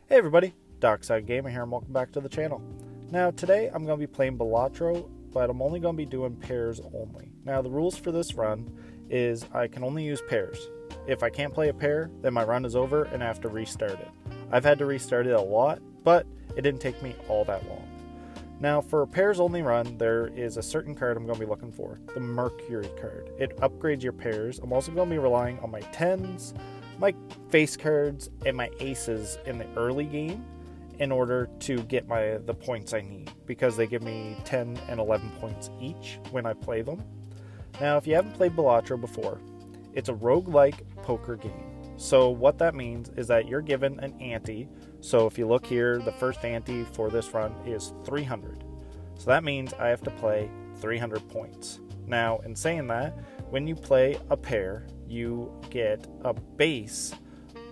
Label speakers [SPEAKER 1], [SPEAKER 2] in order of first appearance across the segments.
[SPEAKER 1] Hey everybody, Dockside Gamer here and welcome back to the channel. Now today I'm going to be playing Balatro, but I'm only going to be doing pairs only. Now the rules for this run is I can only use pairs. If I can't play a pair, then my run is over and I have to restart it. I've had to restart it a lot, but it didn't take me all that long. Now for a pairs only run, there is a certain card I'm going to be looking for, the Mercury card. It upgrades your pairs. I'm also going to be relying on my 10s, my face cards, and my aces in the early game in order to get the points I need, because they give me 10 and 11 points each when I play them. Now if you haven't played Balatro before, it's a roguelike poker game. So what that means is that you're given an ante. So if you look here, the first ante for this run is 300. So that means I have to play 300 points. Now in saying that, when you play a pair, you get a base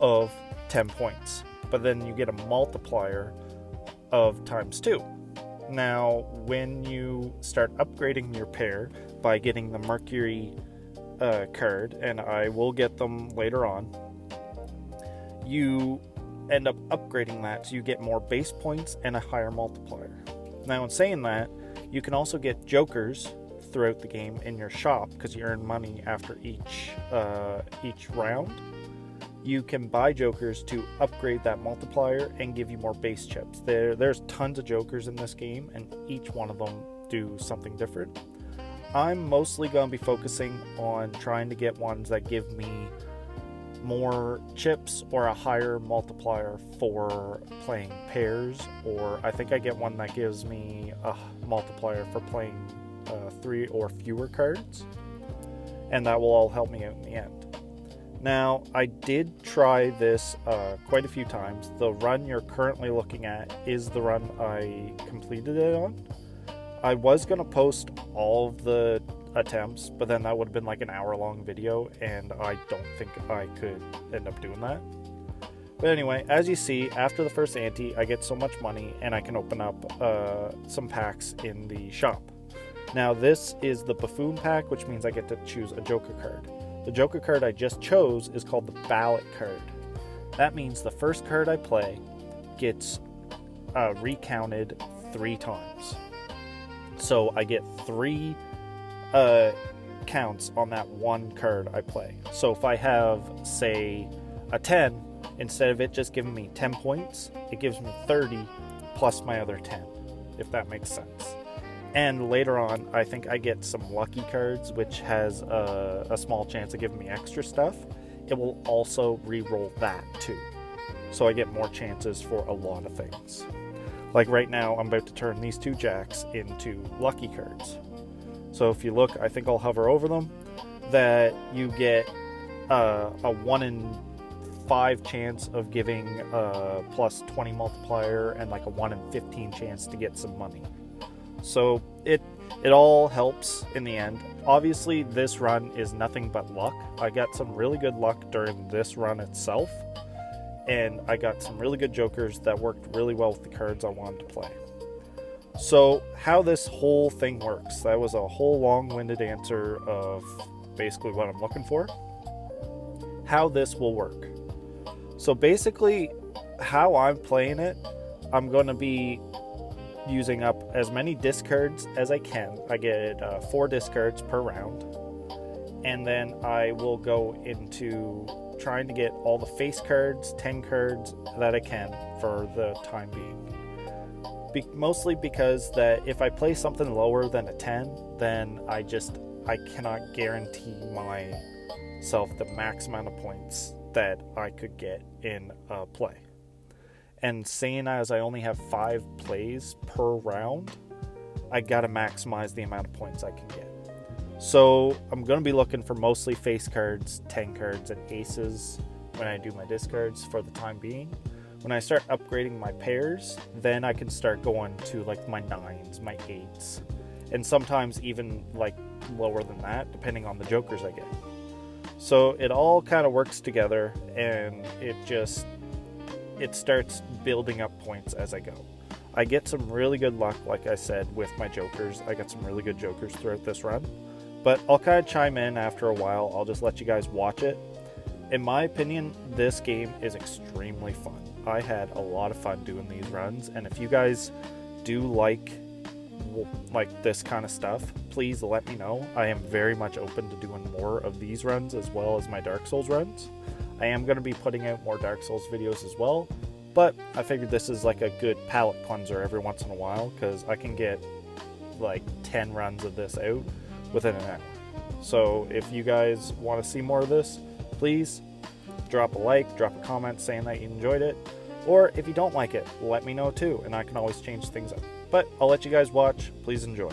[SPEAKER 1] of 10 points, but then you get a multiplier of times 2. Now, when you start upgrading your pair by getting the Mercury card, and I will get them later on, you end up upgrading that so you get more base points and a higher multiplier. Now, in saying that, you can also get jokers throughout the game in your shop because you earn money after each round. You can buy jokers to upgrade that multiplier and give you more base chips. There's tons of jokers in this game and each one of them do something different. I'm mostly going to be focusing on trying to get ones that give me more chips or a higher multiplier for playing pairs, or I think I get one that gives me a multiplier for playing 3 or fewer cards, and that will all help me out in the end. Now, I did try this quite a few times. The run you're currently looking at is the run I completed it on. I was going to post all of the attempts, but then that would have been like an hour-long video, and I don't think I could end up doing that. But anyway, as you see, after the first ante, I get so much money, and I can open up some packs in the shop. Now this is the Buffoon pack, which means I get to choose a Joker card. The Joker card I just chose is called the Ballot card. That means the first card I play gets recounted 3 times. So I get 3 counts on that one card I play. So if I have, say, a 10, instead of it just giving me 10 points, it gives me 30 plus my other 10, if that makes sense. And later on, I think I get some lucky cards, which has a small chance of giving me extra stuff. It will also re-roll that too. So I get more chances for a lot of things. Like right now, I'm about to turn these 2 jacks into lucky cards. So if you look, I think I'll hover over them, that you get a 1 in 5 chance of giving a plus 20 multiplier and like a 1 in 15 chance to get some money. So it all helps in the end. Obviously, this run is nothing but luck. I got some really good luck during this run itself, and I got some really good jokers that worked really well with the cards I wanted to play. So how this whole thing works, that was a whole long-winded answer of basically what I'm looking for. How this will work. So basically, how I'm playing it, I'm going to be using up as many discards as I can. I get 4 discards per round, and then I will go into trying to get all the face cards, 10 cards that I can for the time being. Mostly because that if I play something lower than a 10, then I cannot guarantee myself the max amount of points that I could get in a play. And seeing as I only have 5 plays per round, I gotta maximize the amount of points I can get. So I'm gonna be looking for mostly face cards, 10 cards, and aces when I do my discards for the time being. When I start upgrading my pairs, then I can start going to like my 9s, my 8s, and sometimes even like lower than that, depending on the jokers I get. So it all kind of works together, and it starts building up points as I go. I get some really good luck, like I said, with my jokers. I got some really good jokers throughout this run, but I'll kind of chime in after a while. I'll just let you guys watch it, In my opinion, this game is extremely fun. I had a lot of fun doing these runs, and if you guys do like this kind of stuff, please let me know. I am very much open to doing more of these runs as well as my Dark Souls runs. I am going to be putting out more Dark Souls videos as well, but I figured this is like a good palate cleanser every once in a while, because I can get like 10 runs of this out within an hour. So if you guys want to see more of this, please drop a like, drop a comment saying that you enjoyed it, or if you don't like it, let me know too, and I can always change things up. But I'll let you guys watch. Please enjoy.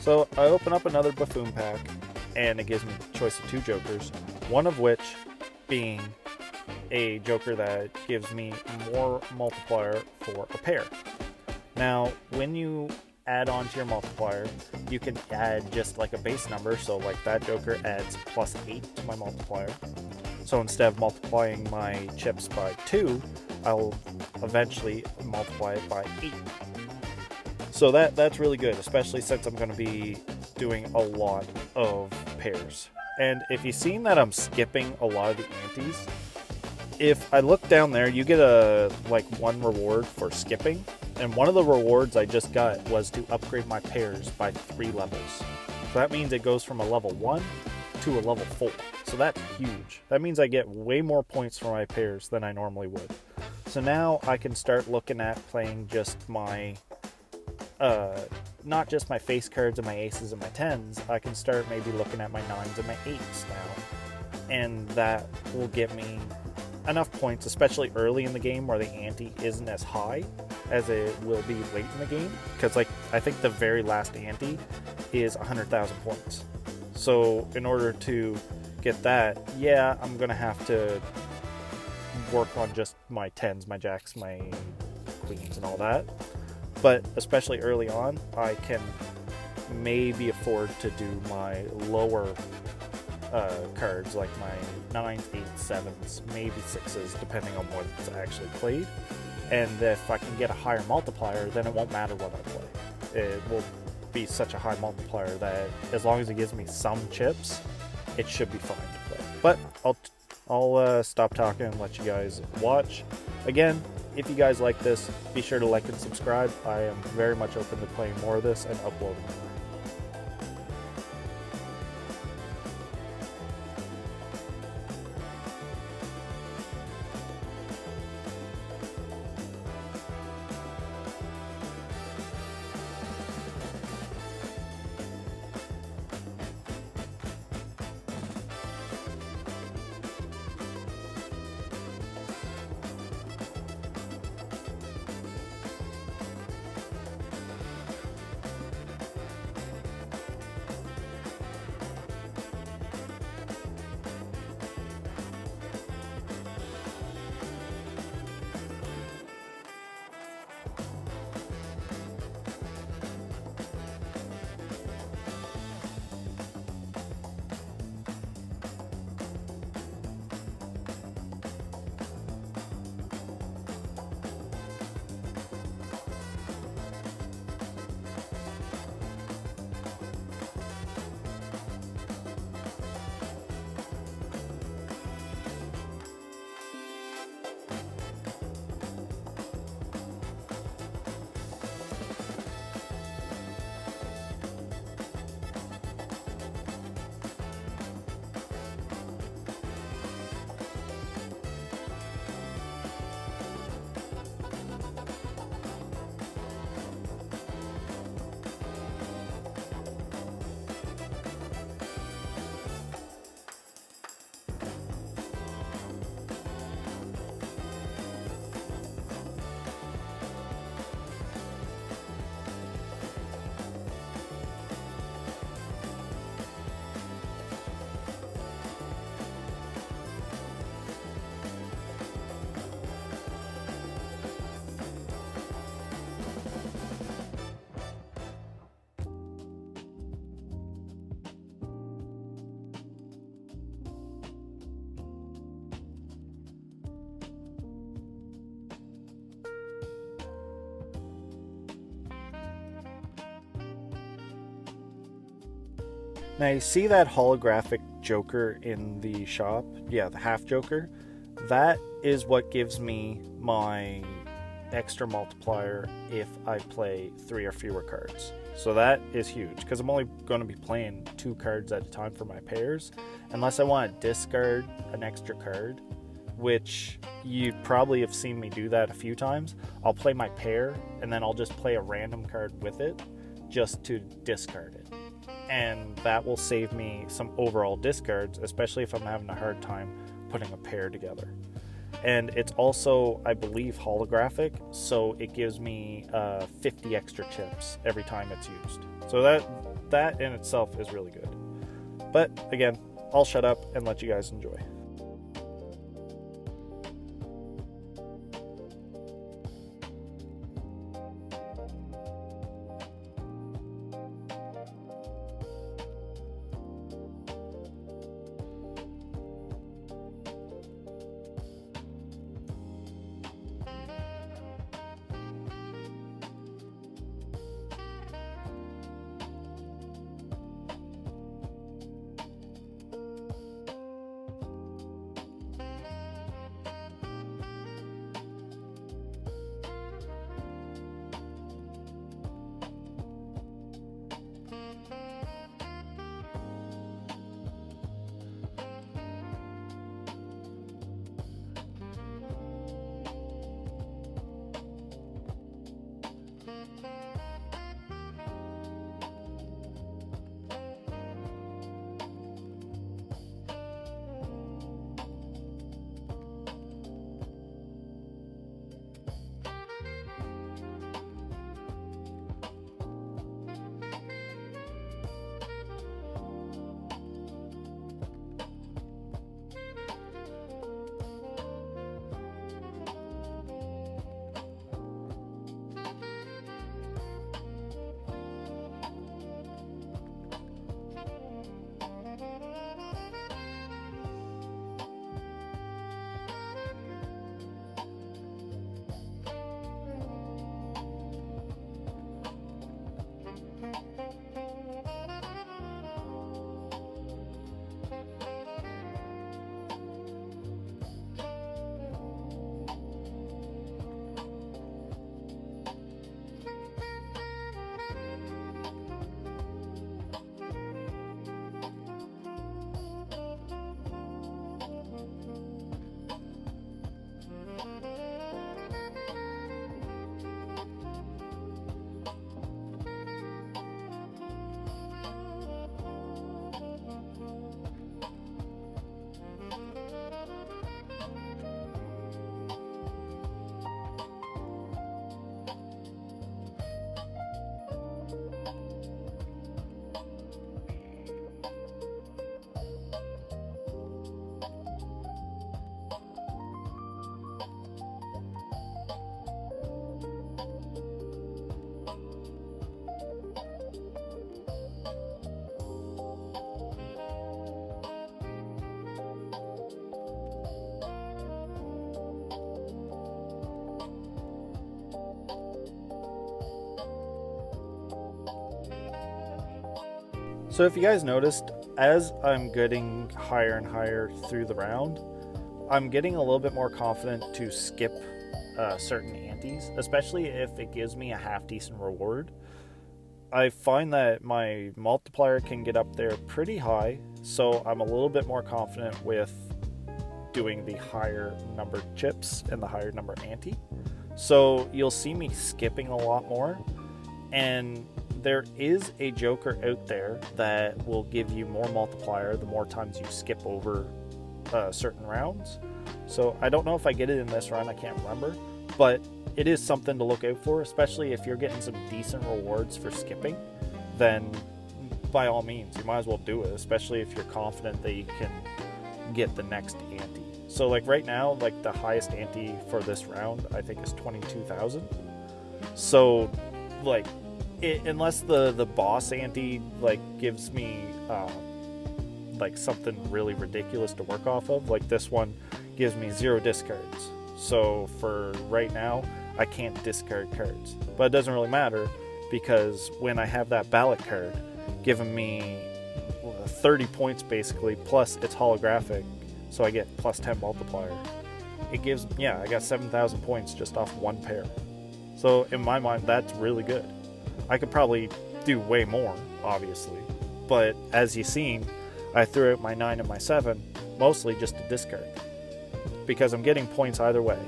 [SPEAKER 1] So I open up another buffoon pack, and it gives me a choice of 2 jokers, one of which being a joker that gives me more multiplier for a pair. Now, when you add on to your multiplier, you can add just like a base number, so like that joker adds +8 to my multiplier. So instead of multiplying my chips by 2, I'll eventually multiply it by 8. So that's really good, especially since I'm going to be doing a lot of pairs. And if you've seen that I'm skipping a lot of the antes, if I look down there, you get a one reward for skipping. And one of the rewards I just got was to upgrade my pairs by 3 levels. So that means it goes from a level 1 to a level 4. So that's huge. That means I get way more points for my pairs than I normally would. So now I can start looking at playing just my not just my face cards and my aces and my 10s. I can start maybe looking at my 9s and my 8s now, and that will get me enough points, especially early in the game where the ante isn't as high as it will be late in the game, because I think the very last ante is 100,000 points. So in order to get that, yeah, I'm gonna have to work on just my 10s, my jacks, my queens and all that. But especially early on, I can maybe afford to do my lower cards, like my 9s, 8s, 7s, maybe 6s, depending on what's actually played. And if I can get a higher multiplier, then it won't matter what I play. It will be such a high multiplier that as long as it gives me some chips, it should be fine to play. But I'll stop talking and let you guys watch. Again, if you guys like this, be sure to like and subscribe. I am very much open to playing more of this and uploading more. Now you see that holographic Joker in the shop? Yeah, the half Joker. That is what gives me my extra multiplier if I play 3 or fewer cards. So that is huge, because I'm only going to be playing 2 cards at a time for my pairs, unless I want to discard an extra card, which you probably have seen me do that a few times. I'll play my pair, and then I'll just play a random card with it, just to discard it. And that will save me some overall discards, especially if I'm having a hard time putting a pair together. And it's also, I believe, holographic, so it gives me 50 extra chips every time it's used. So that in itself is really good. But again, I'll shut up and let you guys enjoy. So if you guys noticed, as I'm getting higher and higher through the round, I'm getting a little bit more confident to skip certain antes, especially if it gives me a half decent reward. I find that my multiplier can get up there pretty high, so I'm a little bit more confident with doing the higher number chips and the higher number ante. So you'll see me skipping a lot more, and there is a joker out there that will give you more multiplier the more times you skip over certain rounds. So I don't know if I get it in this run, I can't remember, but it is something to look out for, especially if you're getting some decent rewards for skipping. Then by all means, you might as well do it, especially if you're confident that you can get the next ante. So like right now, like the highest ante for this round I think is 22,000. So like unless the boss ante like gives me like something really ridiculous to work off of, like this one gives me 0 discards. So for right now, I can't discard cards. But it doesn't really matter, because when I have that ballot card giving me 30 points basically, plus it's holographic, so I get plus 10 multiplier. It gives, I got 7,000 points just off one pair. So in my mind, that's really good. I could probably do way more, obviously. But as you've seen, I threw out my 9 and my 7, mostly just to discard, because I'm getting points either way.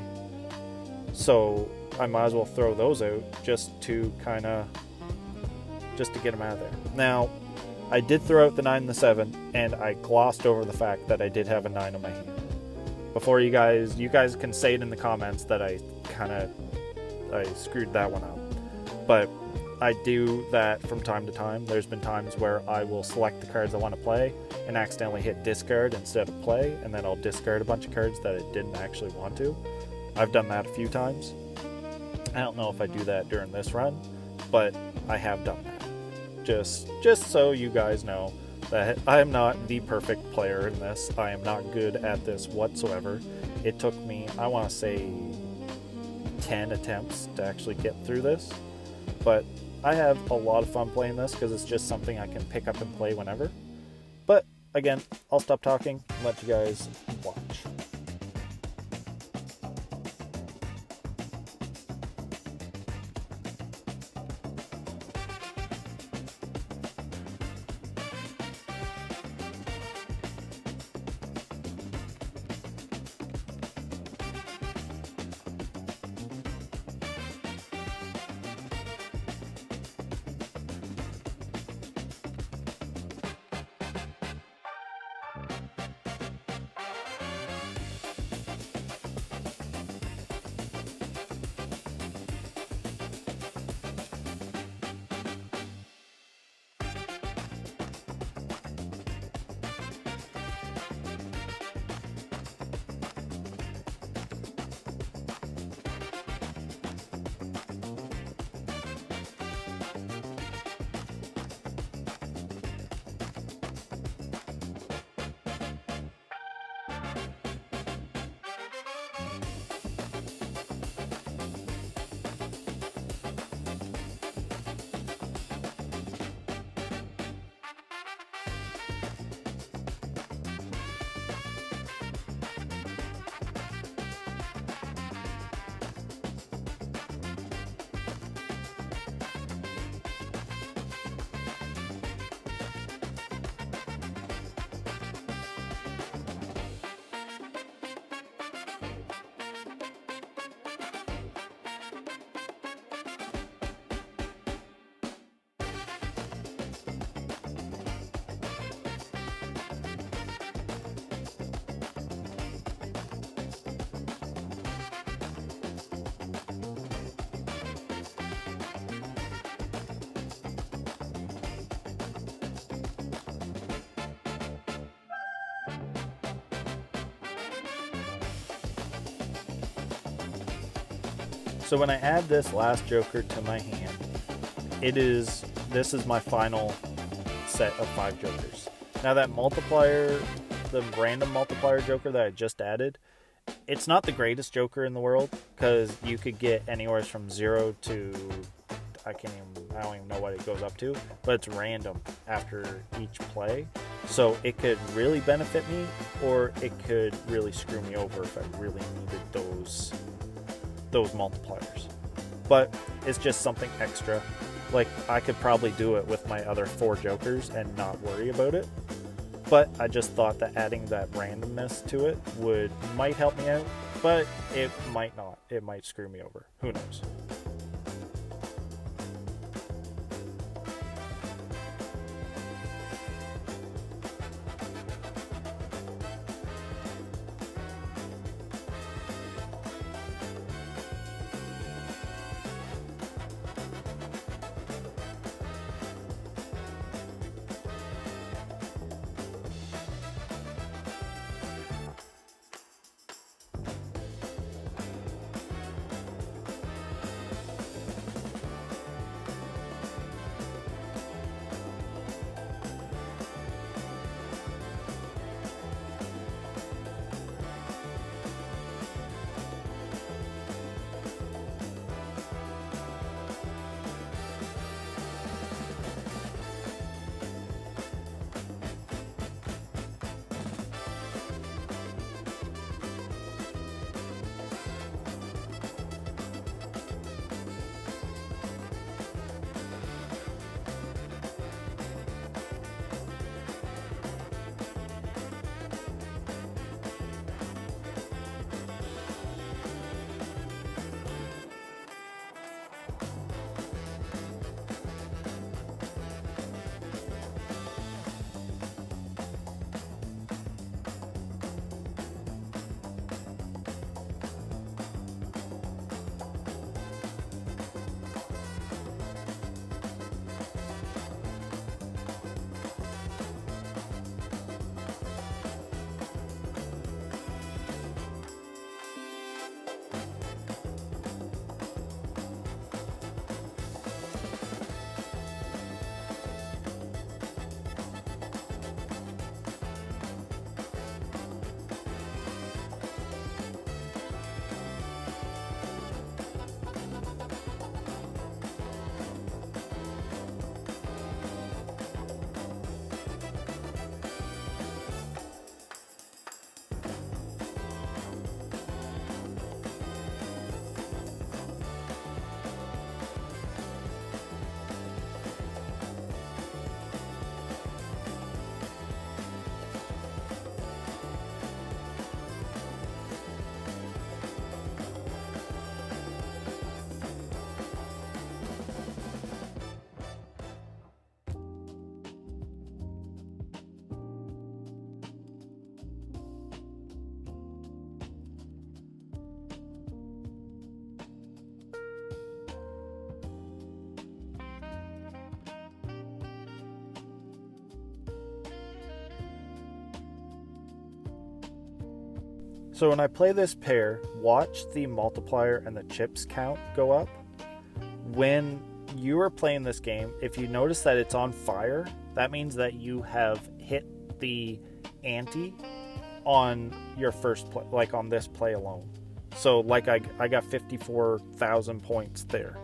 [SPEAKER 1] So I might as well throw those out just to get them out of there. Now, I did throw out the 9 and the 7, and I glossed over the fact that I did have a 9 on my hand. Before you guys can say it in the comments that I screwed that one up. But I do that from time to time. There's been times where I will select the cards I want to play and accidentally hit discard instead of play, and then I'll discard a bunch of cards that I didn't actually want to. I've done that a few times. I don't know if I do that during this run, but I have done that. Just so you guys know that I am not the perfect player in this. I am not good at this whatsoever. It took me, I want to say, 10 attempts to actually get through this. But I have a lot of fun playing this because it's just something I can pick up and play whenever. But again, I'll stop talking and let you guys watch. So when I add this last joker to my hand, this is my final set of 5 jokers. Now that multiplier, the random multiplier joker that I just added, it's not the greatest joker in the world, because you could get anywhere from 0 to I don't even know what it goes up to, but it's random after each play. So it could really benefit me, or it could really screw me over if I really needed those multipliers. But it's just something extra. Like, I could probably do it with my other 4 jokers and not worry about it. But I just thought that adding that randomness to it might help me out, but it might not. It might screw me over. Who knows? So when I play this pair, watch the multiplier and the chips count go up. When you are playing this game, if you notice that it's on fire, that means that you have hit the ante on your first play, like on this play alone. So like I got 54,000 points there,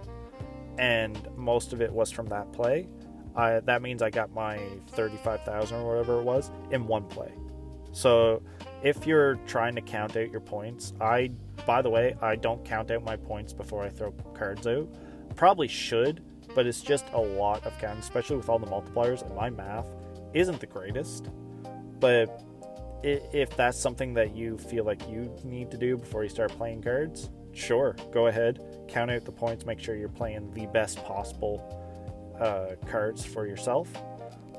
[SPEAKER 1] and most of it was from that play. That means I got my 35,000 or whatever it was in one play. So if you're trying to count out your points, by the way, I don't count out my points before I throw cards out. Probably should, but it's just a lot of counting, especially with all the multipliers, and my math isn't the greatest. But if that's something that you feel like you need to do before you start playing cards, sure, go ahead, count out the points, make sure you're playing the best possible cards for yourself.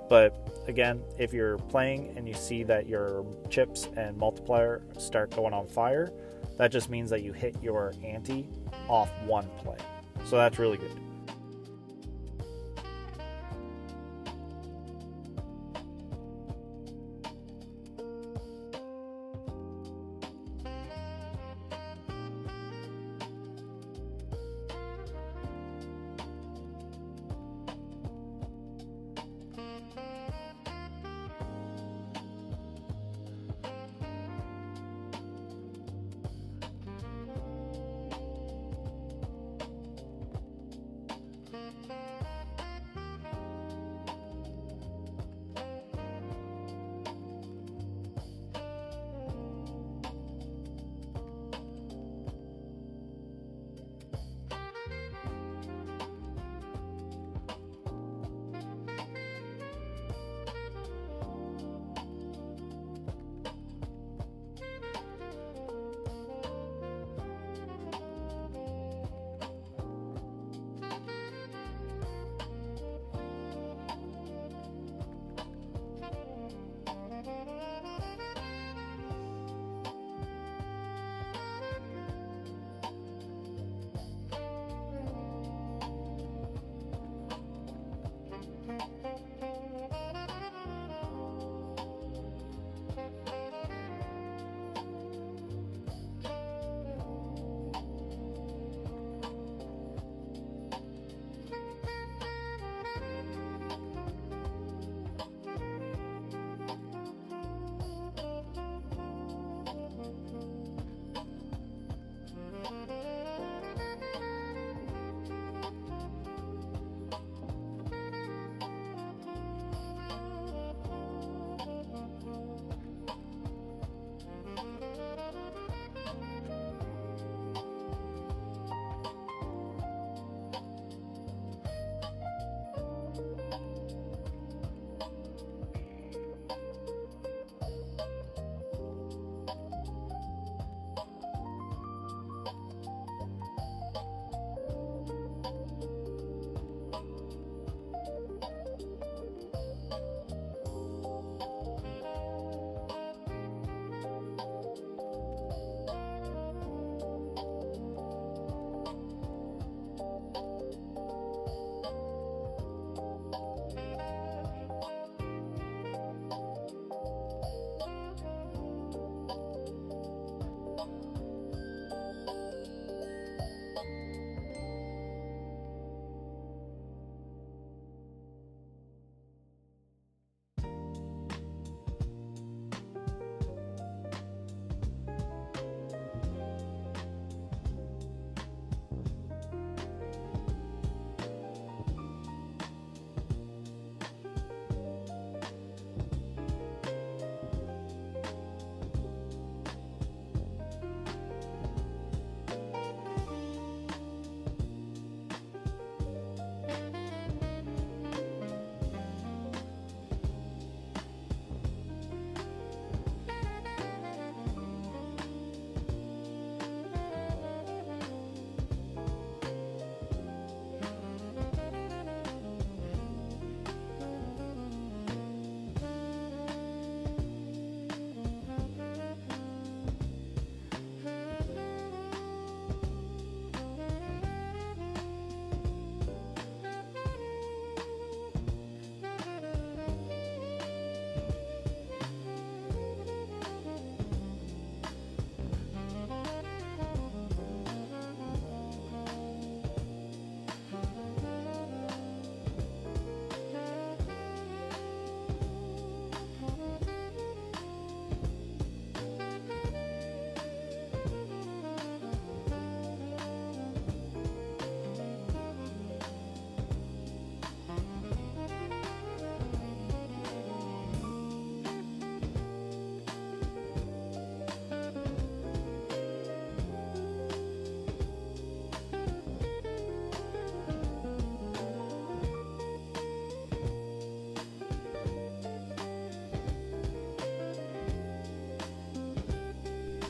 [SPEAKER 1] But again, if you're playing and you see that your chips and multiplier start going on fire, that just means that you hit your ante off one play. So that's really good.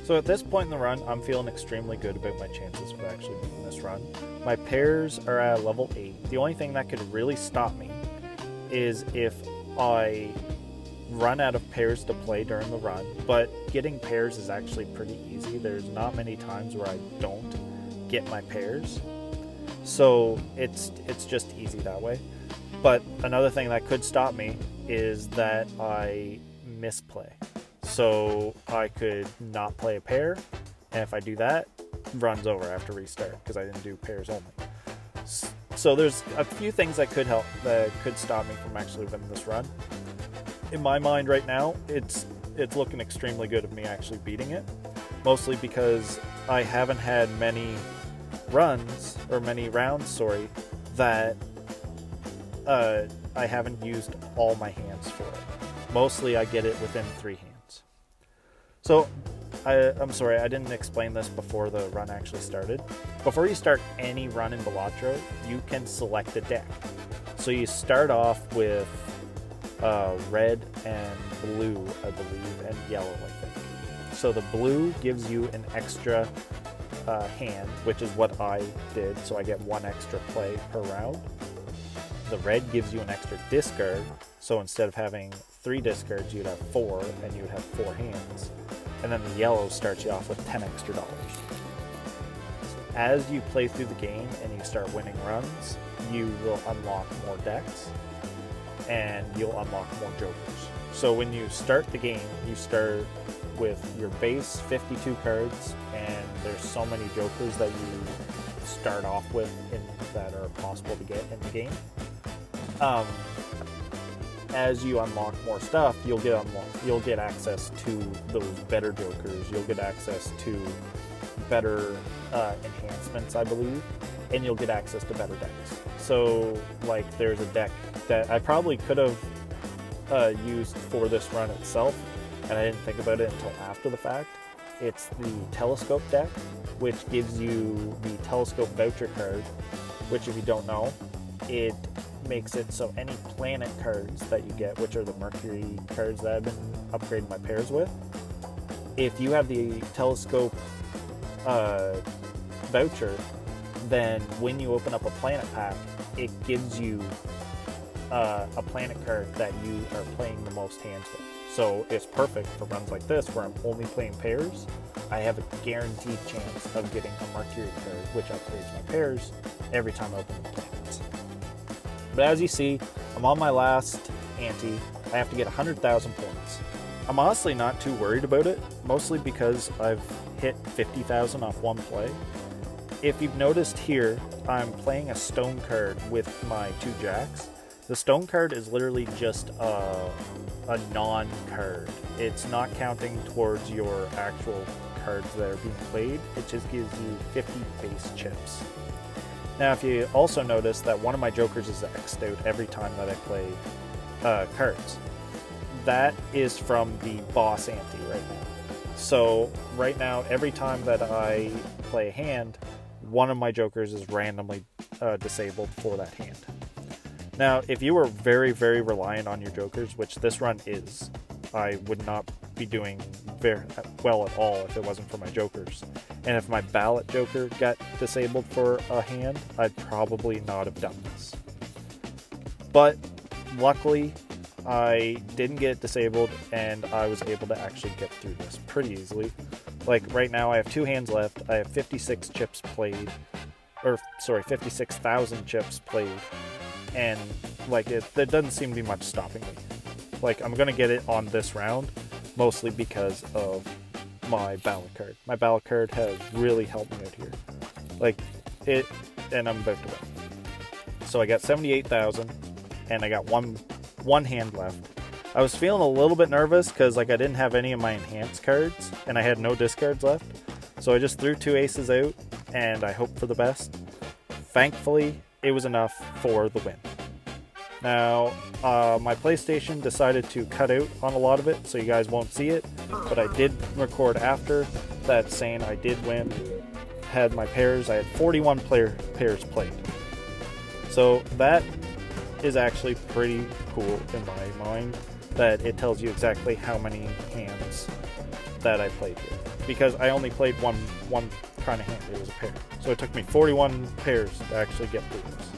[SPEAKER 1] So at this point in the run, I'm feeling extremely good about my chances of actually beating this run. My pairs are at level 8. The only thing that could really stop me is if I run out of pairs to play during the run, but getting pairs is actually pretty easy. There's not many times where I don't get my pairs, so it's just easy that way. But another thing that could stop me is that I misplay. So I could not play a pair, and if I do that, run's over. I have to restart because I didn't do pairs only. So there's a few things that could stop me from actually winning this run. In my mind right now, it's looking extremely good of me actually beating it, mostly because I haven't had many rounds, that I haven't used all my hands for it. Mostly I get it within 3 hands. So I'm sorry, I didn't explain this before the run actually started. Before you start any run in Balatro, you can select a deck. So you start off with red and blue, I believe, and yellow, I think. So the blue gives you an extra hand, which is what I did, so I get 1 extra play per round. The red gives you an extra discard, so instead of having 3 discards, you'd have 4, and you would have 4 hands. And then the yellow starts you off with $10 extra. As you play through the game and you start winning runs, you will unlock more decks, and you'll unlock more jokers. So when you start the game, you start with your base 52 cards, and there's so many jokers that you start off with that are possible to get in the game. As you unlock more stuff, you'll get access to those better jokers. You'll get access to better enhancements, I believe, and you'll get access to better decks. So, like, there's a deck that I probably could have used for this run itself, and I didn't think about it until after the fact. It's the Telescope deck, which gives you the Telescope voucher card, which, if you don't know, it makes it so any planet cards that you get, which are the Mercury cards that I've been upgrading my pairs with, if you have the Telescope voucher, then when you open up a planet pack, it gives you a planet card that you are playing the most hands with. So it's perfect for runs like this where I'm only playing pairs. I have a guaranteed chance of getting a Mercury card, which upgrades my pairs every time I open the planets. But as you see, I'm on my last ante. I have to get 100,000 points. I'm honestly not too worried about it, mostly because I've hit 50,000 off one play. If you've noticed here, I'm playing a stone card with my 2 jacks. The stone card is literally just a non-card. It's not counting towards your actual cards that are being played. It just gives you 50 base chips. Now, if you also notice that one of my jokers is X'd out every time that I play cards, that is from the boss ante right now. So right now, every time that I play a hand, one of my jokers is randomly disabled for that hand. Now, if you were very, very reliant on your jokers, which this run is, I would not be doing very well at all if it wasn't for my jokers. And if my ballot joker got disabled for a hand, I'd probably not have done this. But luckily, I didn't get disabled, and I was able to actually get through this pretty easily. Like, right now I have 2 hands left, I have 56 chips played, 56,000 chips played, and like there doesn't seem to be much stopping me. Like, I'm gonna get it on this round, mostly because of my ballot card. My ballot card has really helped me out here. Like, it, and I'm about to win. So I got 78,000, and I got one hand left. I was feeling a little bit nervous because, like, I didn't have any of my enhanced cards, and I had no discards left. So I just threw 2 aces out, and I hoped for the best. Thankfully, it was enough for the win. Now, my PlayStation decided to cut out on a lot of it, so you guys won't see it, but I did record after that saying I did win. Had my pairs, I had 41 pairs played. So that is actually pretty cool in my mind, that it tells you exactly how many hands that I played here. because I only played one kind of hand. It was a pair. So it took me 41 pairs to actually get through this.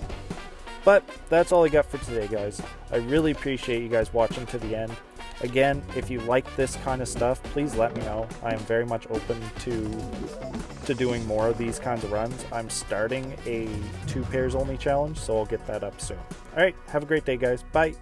[SPEAKER 1] But that's all I got for today, guys. I really appreciate you guys watching to the end. Again, if you like this kind of stuff, please let me know. I am very much open to doing more of these kinds of runs. I'm starting a 2 pairs only challenge, so I'll get that up soon. Alright, have a great day, guys. Bye!